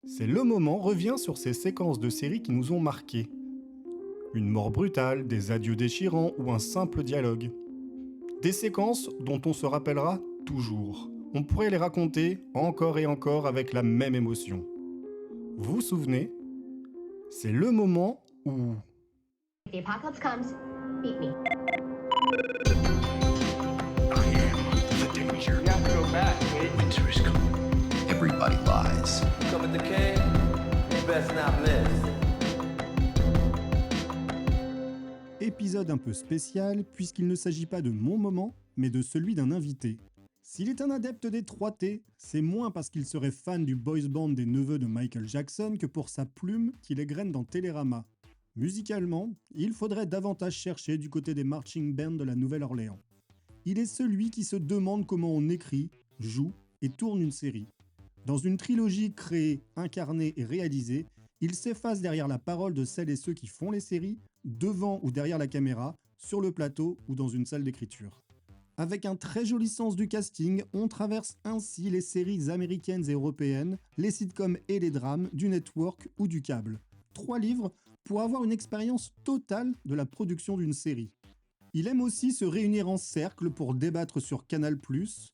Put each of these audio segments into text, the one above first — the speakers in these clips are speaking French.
C'est le moment revient sur ces séquences de séries qui nous ont marqués. Une mort brutale, des adieux déchirants ou un simple dialogue. Des séquences dont on se rappellera toujours. On pourrait les raconter encore et encore avec la même émotion. Vous vous souvenez? C'est le moment où... If the apocalypse comes, beat me. I am the danger. You have to go back, kid. Winter is coming. Everybody lies. Come at the cave, you best not miss. Épisode un peu spécial puisqu'il ne s'agit pas de mon moment, mais de celui d'un invité. S'il est un adepte des 3T, c'est moins parce qu'il serait fan du boys band des neveux de Michael Jackson que pour sa plume qu'il égrène dans Télérama. Musicalement, il faudrait davantage chercher du côté des marching bands de la Nouvelle-Orléans. Il est celui qui se demande comment on écrit, joue et tourne une série. Dans une trilogie créée, incarnée et réalisée, il s'efface derrière la parole de celles et ceux qui font les séries, devant ou derrière la caméra, sur le plateau ou dans une salle d'écriture. Avec un très joli sens du casting, on traverse ainsi les séries américaines et européennes, les sitcoms et les drames, du network ou du câble. 3 livres pour avoir une expérience totale de la production d'une série. Il aime aussi se réunir en cercle pour débattre sur Canal+,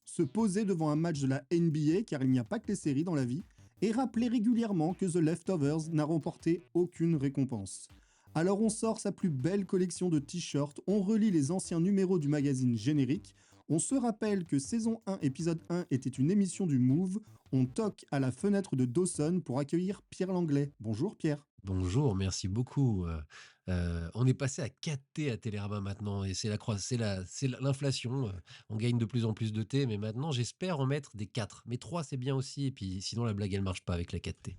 se poser devant un match de la NBA car il n'y a pas que les séries dans la vie, et rappeler régulièrement que The Leftovers n'a remporté aucune récompense. Alors on sort sa plus belle collection de t-shirts, on relit les anciens numéros du magazine Générique, on se rappelle que saison 1 épisode 1 était une émission du Move, on toque à la fenêtre de Dawson pour accueillir Pierre Langlais. Bonjour Pierre. Bonjour, merci beaucoup. On est passé à 4T à Télérama maintenant et c'est l'inflation. On gagne de plus en plus de T, mais maintenant j'espère en mettre des 4. Mais 3 c'est bien aussi, et puis sinon la blague elle marche pas avec la 4T.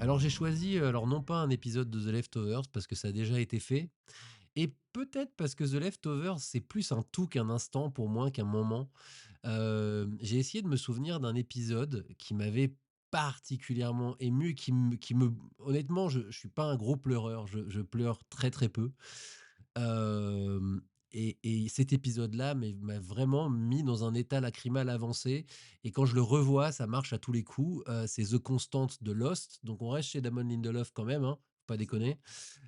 Alors j'ai choisi, alors non pas un épisode de The Leftovers parce que ça a déjà été fait, et peut-être parce que The Leftovers c'est plus un tout qu'un instant pour moi, qu'un moment. J'ai essayé de me souvenir d'un épisode qui m'avait particulièrement ému et qui me honnêtement, je suis pas un gros pleureur, je pleure très, très peu. Hem et cet épisode-là m'a vraiment mis dans un état lacrymal avancé, et quand je le revois, ça marche à tous les coups. C'est The Constant de Lost, donc on reste chez Damon Lindelof quand même, hein, faut pas déconner.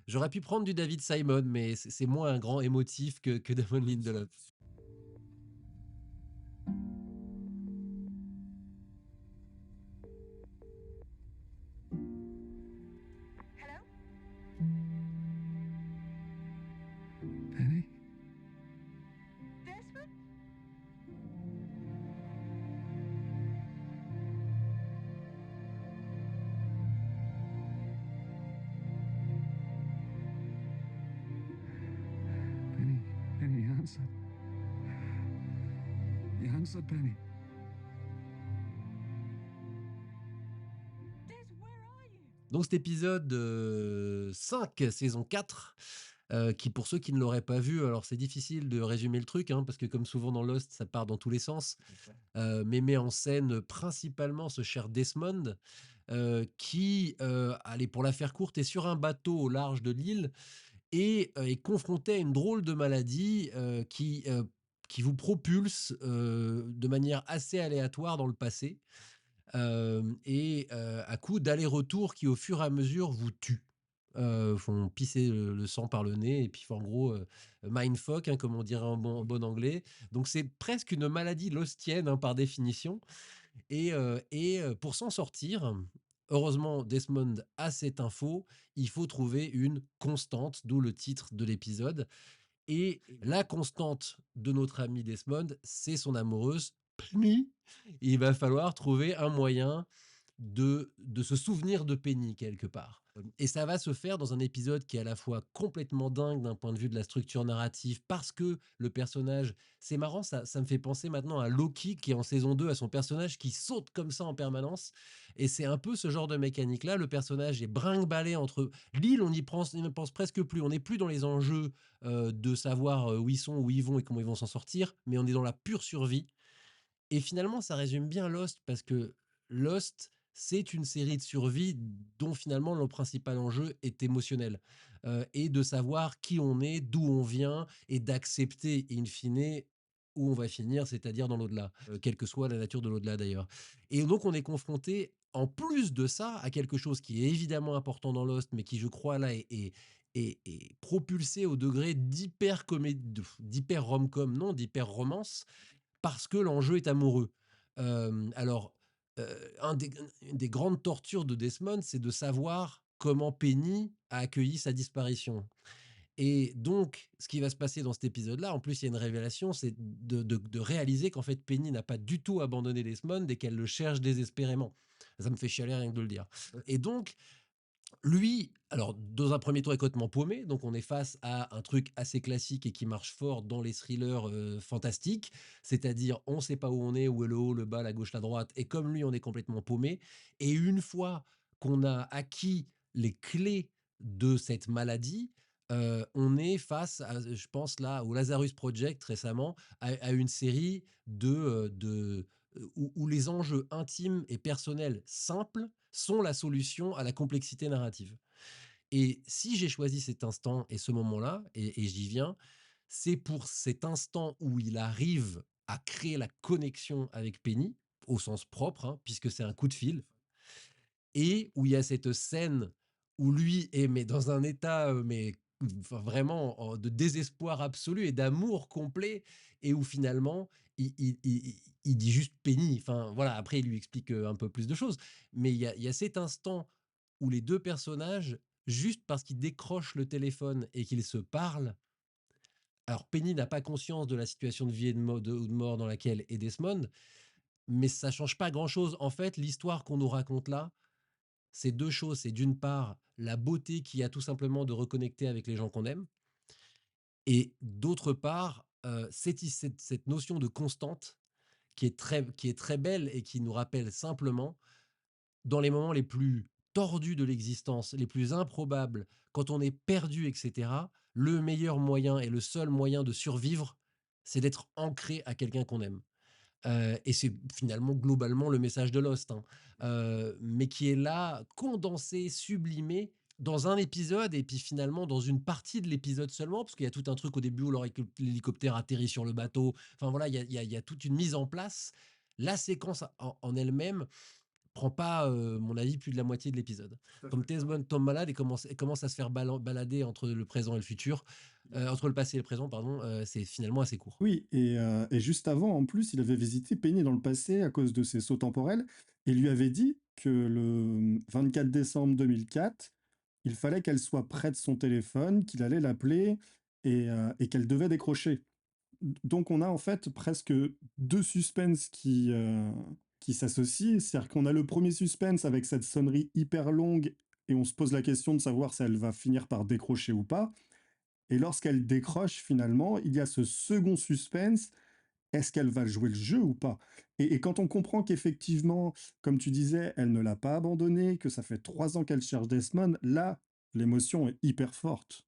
J'aurais pu prendre du David Simon, mais c'est moins un grand émotif que Damon Lindelof. Penny? Penny, answer. Answer, Penny. Donc cet épisode 5, saison 4, qui pour ceux qui ne l'auraient pas vu, alors c'est difficile de résumer le truc, hein, parce que comme souvent dans Lost, ça part dans tous les sens, mais met en scène principalement ce cher Desmond, qui, allez pour la faire courte, est sur un bateau au large de l'île et est confronté à une drôle de maladie, qui vous propulse, de manière assez aléatoire dans le passé. À coup d'aller-retour qui, au fur et à mesure, vous tuent. Font pisser le sang par le nez et puis en gros, mindfuck, hein, comme on dirait en bon anglais. Donc c'est presque une maladie lostienne, hein, par définition, pour s'en sortir, heureusement Desmond a cette info, il faut trouver une constante, d'où le titre de l'épisode, et la constante de notre ami Desmond, c'est son amoureuse Penny. Il va falloir trouver un moyen de se souvenir de Penny quelque part. Et ça va se faire dans un épisode qui est à la fois complètement dingue d'un point de vue de la structure narrative, parce que le personnage, c'est marrant, ça me fait penser maintenant à Loki qui en saison 2 a son personnage qui saute comme ça en permanence. Et c'est un peu ce genre de mécanique-là. Le personnage est brinque-ballé entre l'île, on n'y pense presque plus. On n'est plus dans les enjeux de savoir où ils sont, où ils vont et comment ils vont s'en sortir, mais on est dans la pure survie. Et finalement, ça résume bien Lost, parce que Lost, c'est une série de survie dont finalement le principal enjeu est émotionnel, et de savoir qui on est, d'où on vient et d'accepter in fine où on va finir, c'est-à-dire dans l'au-delà, quelle que soit la nature de l'au-delà d'ailleurs. Et donc on est confronté, en plus de ça, à quelque chose qui est évidemment important dans Lost, mais qui je crois là est propulsé au degré d'hyper rom-com, non, d'hyper romance, parce que l'enjeu est amoureux. Alors, une des grandes tortures de Desmond, c'est de savoir comment Penny a accueilli sa disparition. Et donc, ce qui va se passer dans cet épisode-là, en plus, il y a une révélation, c'est de réaliser qu'en fait, Penny n'a pas du tout abandonné Desmond et qu'elle le cherche désespérément. Ça me fait chialer rien que de le dire. Et donc, lui, alors, dans un premier temps, est complètement paumé. Donc, on est face à un truc assez classique et qui marche fort dans les thrillers fantastiques. C'est-à-dire, on ne sait pas où on est, où est le haut, le bas, la gauche, la droite. Et comme lui, on est complètement paumé. Et une fois qu'on a acquis les clés de cette maladie, on est face à, je pense là, au Lazarus Project récemment, à une série où les enjeux intimes et personnels simples sont la solution à la complexité narrative. Et si j'ai choisi cet instant et ce moment-là, et j'y viens, c'est pour cet instant où il arrive à créer la connexion avec Penny, au sens propre, hein, puisque c'est un coup de fil, et où il y a cette scène où lui est mais dans un état mais enfin, vraiment de désespoir absolu et d'amour complet, et où finalement il dit juste Penny. Enfin voilà, après il lui explique un peu plus de choses, mais il y a cet instant où les deux personnages, juste parce qu'ils décrochent le téléphone et qu'ils se parlent, alors Penny n'a pas conscience de la situation de vie et ou de mort dans laquelle est Desmond, mais ça change pas grand-chose. En fait, l'histoire qu'on nous raconte là, c'est deux choses. C'est d'une part la beauté qu'il y a tout simplement de reconnecter avec les gens qu'on aime, et d'autre part cette notion de constante qui est très belle et qui nous rappelle simplement, dans les moments les plus tordus de l'existence, les plus improbables, quand on est perdu, etc., le meilleur moyen et le seul moyen de survivre, c'est d'être ancré à quelqu'un qu'on aime. Et c'est finalement globalement le message de Lost, hein, mais qui est là, condensé, sublimé dans un épisode, et puis finalement dans une partie de l'épisode seulement, parce qu'il y a tout un truc au début où l'hélicoptère atterrit sur le bateau. Enfin voilà, il y a toute une mise en place. La séquence en elle-même prend pas, mon avis, plus de la moitié de l'épisode. Comme Desmond tombe malade et commence à se faire balader entre le présent et le futur, entre le passé et le présent, pardon, c'est finalement assez court. Oui, et juste avant, en plus, il avait visité Penny dans le passé à cause de ses sauts temporels et lui avait dit que le 24 décembre 2004, il fallait qu'elle soit près de son téléphone, qu'il allait l'appeler et qu'elle devait décrocher. Donc on a en fait presque deux suspens qui s'associent. C'est-à-dire qu'on a le premier suspense avec cette sonnerie hyper longue et on se pose la question de savoir si elle va finir par décrocher ou pas. Et lorsqu'elle décroche finalement, il y a ce second suspense. Est-ce qu'elle va jouer le jeu ou pas? Et quand on comprend qu'effectivement, comme tu disais, elle ne l'a pas abandonné, que ça fait 3 ans qu'elle cherche Desmond, là, l'émotion est hyper forte.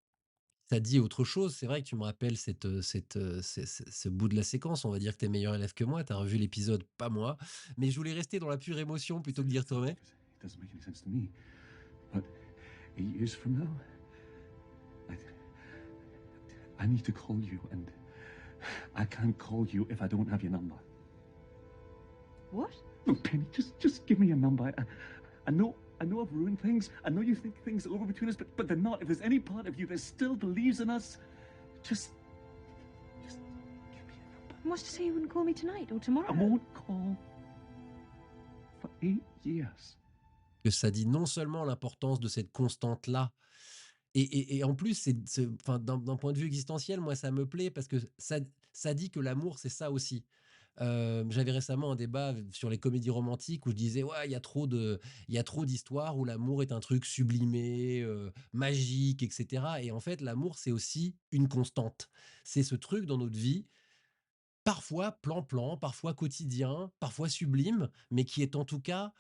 Ça dit autre chose. C'est vrai que tu me rappelles ce bout de la séquence. On va dire que tu es meilleur élève que moi. Tu as revu l'épisode, pas moi. Mais je voulais rester dans la pure émotion plutôt que d'y retourner. It doesn't make any sense to me. But 8 years from now, I need to call you, and I can't call you if I don't have your number. What? Look, Penny, just give me your number. I know I've ruined things. I know you think things are over between us, but they're not. If there's any part of you that still believes in us, just give me your number. What's to say you wouldn't call me tonight or tomorrow? I won't call for 8 years. Que ça dit non seulement l'importance de cette constante-là, et en plus, enfin, d'un point de vue existentiel, moi, ça me plaît parce que ça dit que l'amour, c'est ça aussi. J'avais récemment un débat sur les comédies romantiques où je disais ouais, il y a trop d'histoires où l'amour est un truc sublimé, magique, etc. Et en fait, l'amour, c'est aussi une constante. C'est ce truc dans notre vie, parfois plan-plan, parfois quotidien, parfois sublime, mais qui est en tout cas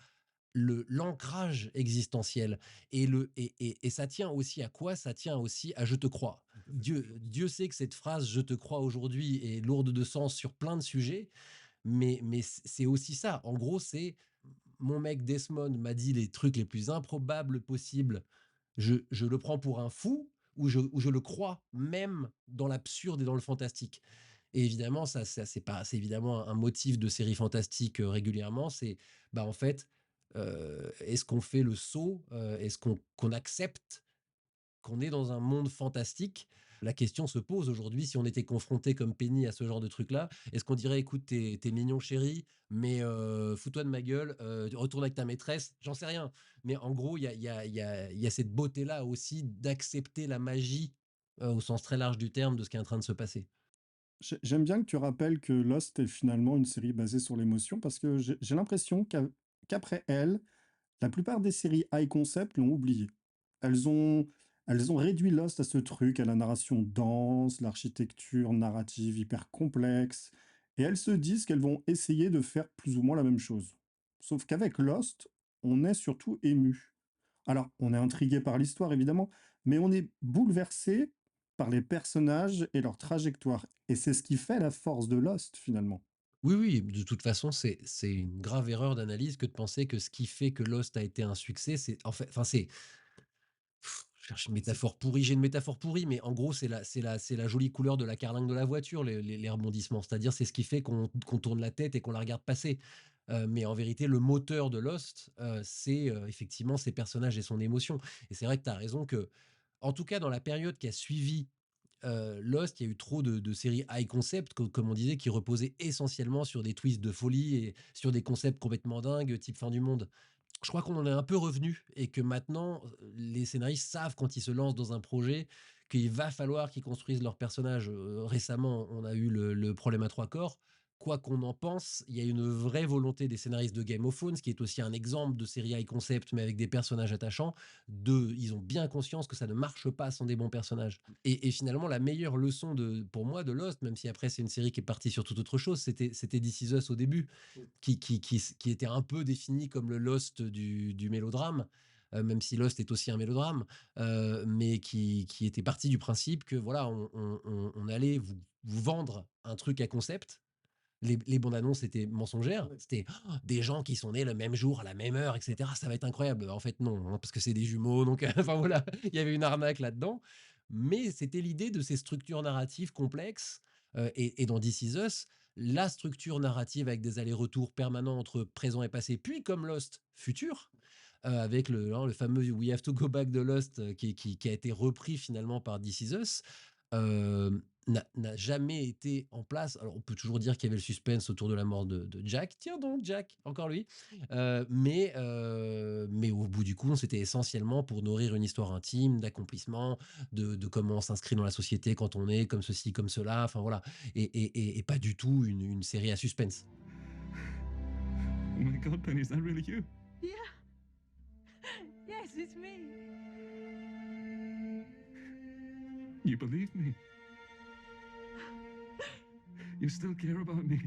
l'ancrage existentiel. Et ça tient aussi à quoi? Ça tient aussi à je te crois. Dieu sait que cette phrase je te crois aujourd'hui est lourde de sens sur plein de sujets, mais c'est aussi ça. En gros, c'est mon mec Desmond m'a dit les trucs les plus improbables possibles, je le prends pour un fou ou je le crois même dans l'absurde et dans le fantastique. Et évidemment, c'est évidemment un motif de série fantastique régulièrement. C'est bah en fait, est-ce qu'on fait le saut, est-ce qu'on accepte qu'on est dans un monde fantastique? La question se pose aujourd'hui si on était confronté comme Penny à ce genre de truc-là. Est-ce qu'on dirait, écoute, t'es mignon chéri, mais fous-toi de ma gueule, retourne avec ta maîtresse, j'en sais rien. Mais en gros, il y a cette beauté-là aussi d'accepter la magie au sens très large du terme de ce qui est en train de se passer. J'aime bien que tu rappelles que Lost est finalement une série basée sur l'émotion parce que j'ai l'impression qu'après elle, la plupart des séries high concept l'ont oublié. Elles ont, elles ont réduit Lost à ce truc, à la narration dense, l'architecture narrative hyper complexe, et elles se disent qu'elles vont essayer de faire plus ou moins la même chose. Sauf qu'avec Lost, on est surtout ému. Alors, on est intrigué par l'histoire, évidemment, mais on est bouleversé par les personnages et leur trajectoire. Et c'est ce qui fait la force de Lost, finalement. Oui, oui, de toute façon, c'est une grave erreur d'analyse que de penser que ce qui fait que Lost a été un succès, c'est en fait, enfin je cherche une C'est métaphore pourrie, j'ai une métaphore pourrie, mais en gros, c'est la jolie couleur de la carlingue de la voiture, les rebondissements. C'est-à-dire, c'est ce qui fait qu'on tourne la tête et qu'on la regarde passer. Mais en vérité, le moteur de Lost, c'est effectivement ses personnages et son émotion. Et c'est vrai que tu as raison que, en tout cas, dans la période qui a suivi Lost, il y a eu trop de séries high concept, comme on disait, qui reposaient essentiellement sur des twists de folie et sur des concepts complètement dingues, type fin du monde. Je crois qu'on en est un peu revenu et que maintenant, les scénaristes savent quand ils se lancent dans un projet qu'il va falloir qu'ils construisent leurs personnages. Récemment, on a eu le problème à trois corps. Quoi qu'on en pense, il y a une vraie volonté des scénaristes de Game of Thrones, qui est aussi un exemple de série high concept, mais avec des personnages attachants. Ils ont bien conscience que ça ne marche pas sans des bons personnages. Et finalement, la meilleure leçon pour moi de Lost, même si après c'est une série qui est partie sur toute autre chose, c'était This Is Us au début, qui était un peu défini comme le Lost du mélodrame, même si Lost est aussi un mélodrame, mais qui était parti du principe que voilà, on allait vous vendre un truc à concept. Les bandes annonces étaient mensongères. C'était des gens qui sont nés le même jour, à la même heure, etc. Ça va être incroyable. En fait, non, hein, parce que c'est des jumeaux. Donc, enfin voilà, il y avait une arnaque là-dedans. Mais c'était l'idée de ces structures narratives complexes. Et dans This Is Us, la structure narrative avec des allers-retours permanents entre présent et passé, puis comme Lost, futur, avec le fameux We Have to Go Back de Lost, qui a été repris finalement par This Is Us, n'a jamais été en place. Alors, on peut toujours dire qu'il y avait le suspense autour de la mort de Jack. Tiens donc, Jack, encore lui. Mais au bout du compte, c'était essentiellement pour nourrir une histoire intime, d'accomplissement, de comment on s'inscrit dans la société quand on est comme ceci, comme cela. Enfin voilà. Et pas du tout une série à suspense. Oh my God, Penny, is that really you? Yeah. Yes, it's me. You believe me? You still care about me?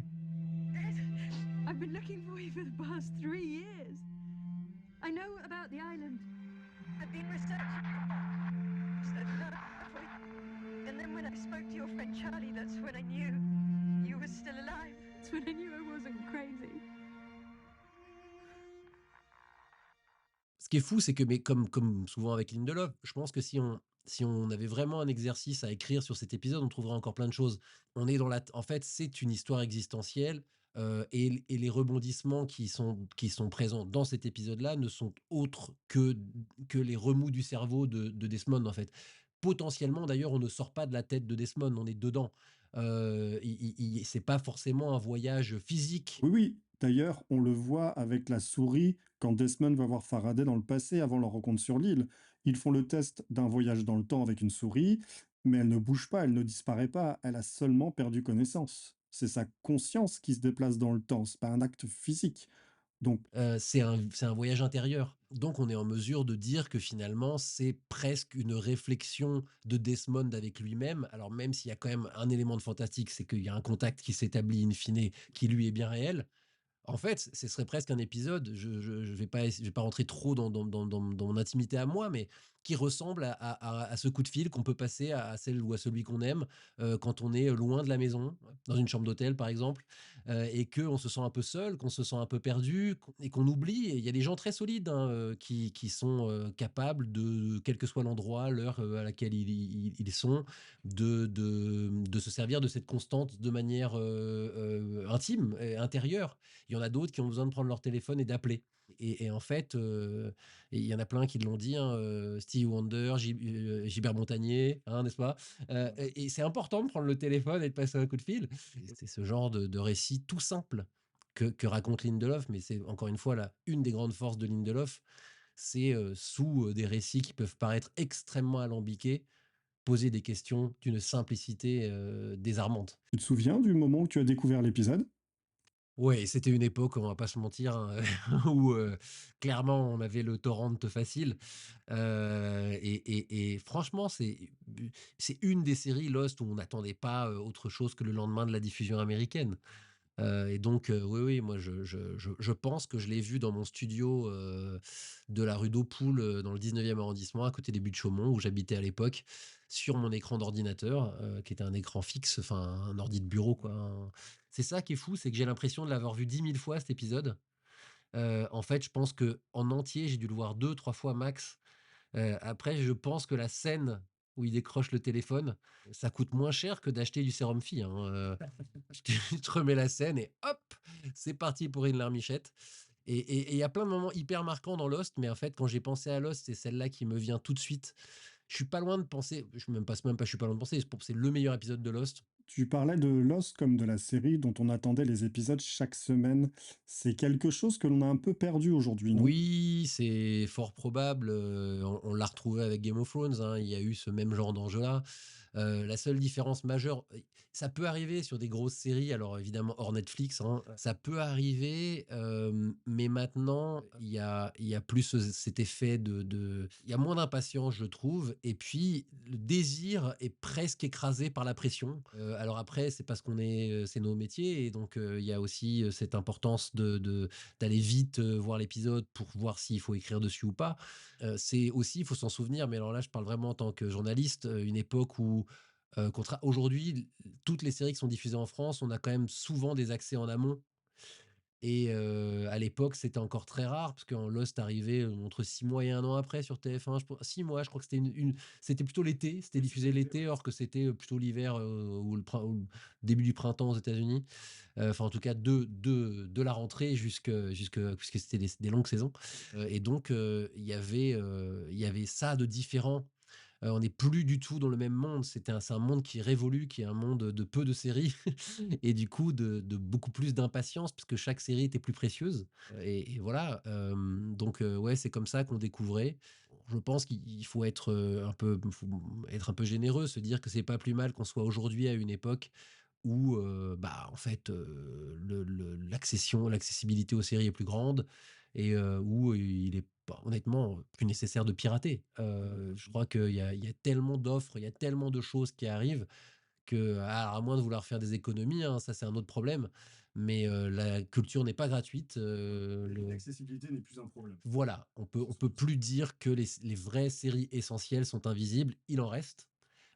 I've been looking for you for the past 3 years. I know about the island. I've been researching. And then when I spoke to your friend Charlie, that's when I knew you were still alive. That's when I knew I wasn't crazy. Ce qui est fou, c'est que, mais comme souvent avec Lindelof, je pense que si on avait vraiment un exercice à écrire sur cet épisode, on trouverait encore plein de choses. On est en fait, c'est une histoire existentielle, et les rebondissements qui sont présents dans cet épisode-là ne sont autres que les remous du cerveau de Desmond, en fait. Potentiellement, d'ailleurs, on ne sort pas de la tête de Desmond, on est dedans. C'est pas forcément un voyage physique. Oui, oui. D'ailleurs, on le voit avec la souris quand Desmond va voir Faraday dans le passé avant leur rencontre sur l'île. Ils font le test d'un voyage dans le temps avec une souris, mais elle ne bouge pas, elle ne disparaît pas, elle a seulement perdu connaissance. C'est sa conscience qui se déplace dans le temps, c'est pas un acte physique. Donc, C'est un voyage intérieur. Donc on est en mesure de dire que finalement, c'est presque une réflexion de Desmond avec lui-même. Alors même s'il y a quand même un élément de fantastique, c'est qu'il y a un contact qui s'établit in fine, qui lui est bien réel. En fait, ce serait presque un épisode, je vais pas rentrer trop dans mon intimité à moi, mais qui ressemble à ce coup de fil qu'on peut passer à celle ou à celui qu'on aime, quand on est loin de la maison, dans une chambre d'hôtel par exemple, et qu'on se sent un peu seul, qu'on se sent un peu perdu, et qu'on oublie. Et il y a des gens très solides, hein, qui sont capables de, quel que soit l'endroit, l'heure à laquelle ils sont, de se servir de cette constante de manière intime et intérieure. Il y en a d'autres qui ont besoin de prendre leur téléphone et d'appeler. Et en fait, et il y en a plein qui l'ont dit, hein, Stevie Wonder, Gilbert Montagnier, hein, n'est-ce pas? Et c'est important de prendre le téléphone et de passer un coup de fil. C'est ce genre de récit tout simple que raconte Lindelof, mais c'est encore une fois là, une des grandes forces de Lindelof, c'est sous des récits qui peuvent paraître extrêmement alambiqués, poser des questions d'une simplicité désarmante. Tu te souviens du moment où tu as découvert l'épisode? Ouais, c'était une époque, on va pas se mentir, hein, où clairement on avait le torrent facile. Et franchement, c'est une des séries Lost où on n'attendait pas autre chose que le lendemain de la diffusion américaine. Et donc, oui, oui, moi je pense que je l'ai vu dans mon studio de la rue d'Aupoul, dans le 19e arrondissement, à côté des Buttes-Chaumont, où j'habitais à l'époque, sur mon écran d'ordinateur, qui était un écran fixe, enfin un ordi de bureau, quoi. C'est ça qui est fou, c'est que j'ai l'impression de l'avoir vu 10 000 fois cet épisode. En fait, je pense que en entier, j'ai dû le voir 2, 3 fois max. Après, je pense que la scène où il décroche le téléphone, ça coûte moins cher que d'acheter du sérum Phi, hein, tu te remets la scène et hop, c'est parti pour une larmichette. Et il y a plein de moments hyper marquants dans Lost, mais en fait, quand j'ai pensé à Lost, c'est celle-là qui me vient tout de suite. Je suis pas loin de penser, je même pas, c'est même pas, je suis pas loin de penser, c'est le meilleur épisode de Lost. Tu parlais de Lost comme de la série dont on attendait les épisodes chaque semaine. C'est quelque chose que l'on a un peu perdu aujourd'hui, non? Oui, c'est fort probable. On l'a retrouvé avec Game of Thrones, hein. Il y a eu ce même genre d'enjeu-là. La seule différence majeure, ça peut arriver sur des grosses séries, alors évidemment hors Netflix, hein, ça peut arriver, mais maintenant il y a plus cet effet il y a moins d'impatience, je trouve, et puis le désir est presque écrasé par la pression. Alors après, c'est parce qu'on est, c'est nos métiers, et donc il y a aussi cette importance d'aller vite voir l'épisode pour voir s'il faut écrire dessus ou pas. C'est aussi, il faut s'en souvenir, mais alors là, je parle vraiment en tant que journaliste, une époque où, aujourd'hui, toutes les séries qui sont diffusées en France, on a quand même souvent des accès en amont. Et à l'époque, c'était encore très rare parce qu'en Lost arrivait, entre 6 mois et 1 an après sur TF1, je pen 6 mois, je crois que c'était c'était plutôt l'été, c'était diffusé l'été, alors que c'était, plutôt l'hiver, ou le début du printemps aux États-Unis. Enfin, en tout cas, de la rentrée jusque puisque c'était des longues saisons. Et donc, il y avait ça de différent. On n'est plus du tout dans le même monde. C'est un monde qui révolue, qui est un monde de peu de séries et du coup de beaucoup plus d'impatience parce que chaque série était plus précieuse. Et voilà. Donc ouais, c'est comme ça qu'on découvrait. Je pense qu'il faut être faut être un peu généreux, se dire que c'est pas plus mal qu'on soit aujourd'hui à une époque où bah en fait l'accessibilité aux séries est plus grande, et où il est honnêtement plus nécessaire de pirater. Je crois qu'il y a tellement d'offres, il y a tellement de choses qui arrivent que, à moins de vouloir faire des économies, hein, ça c'est un autre problème, mais la culture n'est pas gratuite. L'accessibilité n'est plus un problème. Voilà, on peut plus dire que les vraies séries essentielles sont invisibles, il en reste,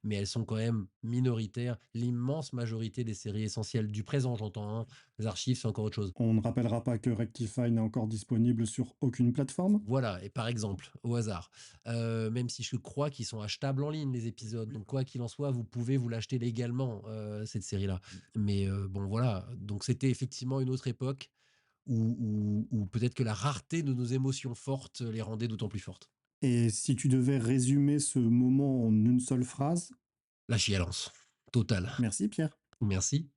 mais elles sont quand même minoritaires. L'immense majorité des séries essentielles du présent, j'entends, hein, les archives, c'est encore autre chose. On ne rappellera pas que Rectify n'est encore disponible sur aucune plateforme. Voilà, et par exemple, au hasard, même si je crois qu'ils sont achetables en ligne, les épisodes, donc quoi qu'il en soit, vous pouvez vous l'acheter légalement, cette série-là. Mais bon, voilà, donc c'était effectivement une autre époque où peut-être que la rareté de nos émotions fortes les rendait d'autant plus fortes. Et si tu devais résumer ce moment en une seule phrase? La chialence, totale. Merci Pierre. Merci.